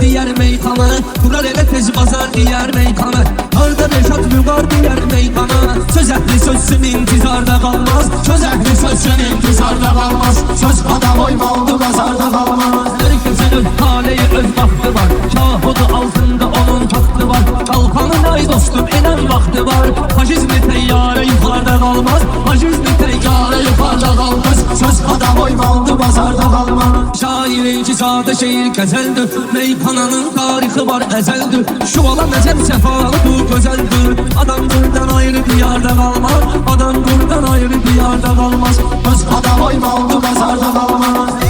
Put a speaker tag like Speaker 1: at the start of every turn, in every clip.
Speaker 1: Diğer meyxana Kurar elə tez bazar diğer meyxana Harda Reşat Vüqar diğer meyxana Söz əhli sözsün intizarda qalmaz Söz əhli sözsün intizarda qalmaz Söz adam oymalı bazarda qalmaz Her gözünün haleyi öz vaxtı var Şahudu altında onun taxtı var Qalxanın ay dostum enen vaxtı var Faşizmi teyyarə yuxarda qalmaz Faşizmi teyyarə yuxarda qalmaz Söz adam oymalı bazarda qalmaz Şair incisadə şeir qəzəldir Meyxananın tarixi var əzəldir Şu olan əcəb səfalıdır, gözəldir Adam buradan ayrı diyarda qalmaz Adam buradan ayrı diyarda qalmaz Öz adam oymalı bazarda qalmaz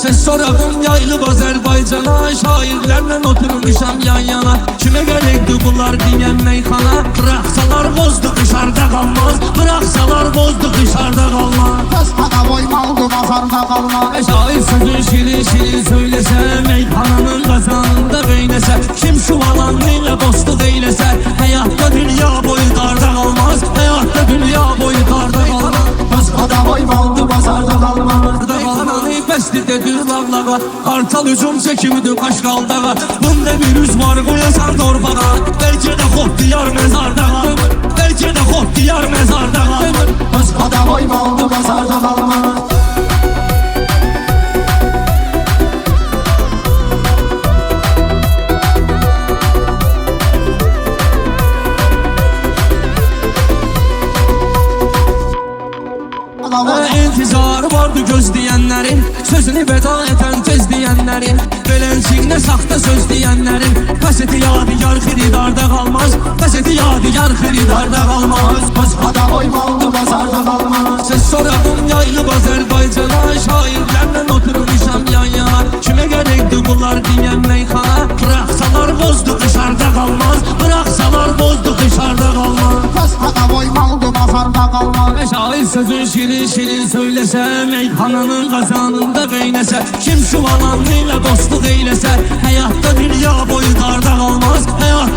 Speaker 1: Ses sorağım yayılıb Azərbaycana Şairlərlə oturmuşam yan yana Kimə gərəkdir bunlar deyən meyxana Bıraxsalar bozdu dışarda qalmaz Bıraxsalar bozdu dışarda qalmaz
Speaker 2: Söz adam oymalı bazarda qalmaz
Speaker 1: Şair sözün şirin şirin söyləsə Meyxananın qazanında beynəsə Kim şu alanıyla dostluq eyləsə Həyatda dünya boyu qarda qalmaz Həyatda dünya boyu qarda qalmaz
Speaker 2: Söz adam oymalı bazarda qalmaz
Speaker 1: Bəsdir dedir bağlağa Qartal hücum çəkimdir qaşqaldağa Bunda bir üz var qoyasan torbağa Bəlkə də xod diyar məzardağa Bəlkə də xod diyar məzardağa
Speaker 2: Öz adam oymalı bazarda qalmaz
Speaker 1: İntizarı vardı gözləyənlərin Sözünü veda eten tez deyənlərin Belənciklə saxta söz deyənlərin Kaseti yadigar xiridarda qalmaz Kaseti yadigar xiridarda qalmaz
Speaker 2: Öz adam oymalı bazarda qalmaz
Speaker 1: Ses sorağım yayılıb Azərbaycana Şairlərlə oturmuşam yan yana Kimə gərəkdir bunlar deyən meyxana Bıraxsalar bozdu dışarda qalmaz Bıraxsalar bozdu dışarda qalmaz
Speaker 2: Söz adam oymalı bazarda qalmaz
Speaker 1: Şair sözün şirin şirin söyləsə Meyxananın qazanında beynəsə Kim şu alanıyla dostluq eyləsə Həyatda dünya boyu qarda qalmaz Həyatda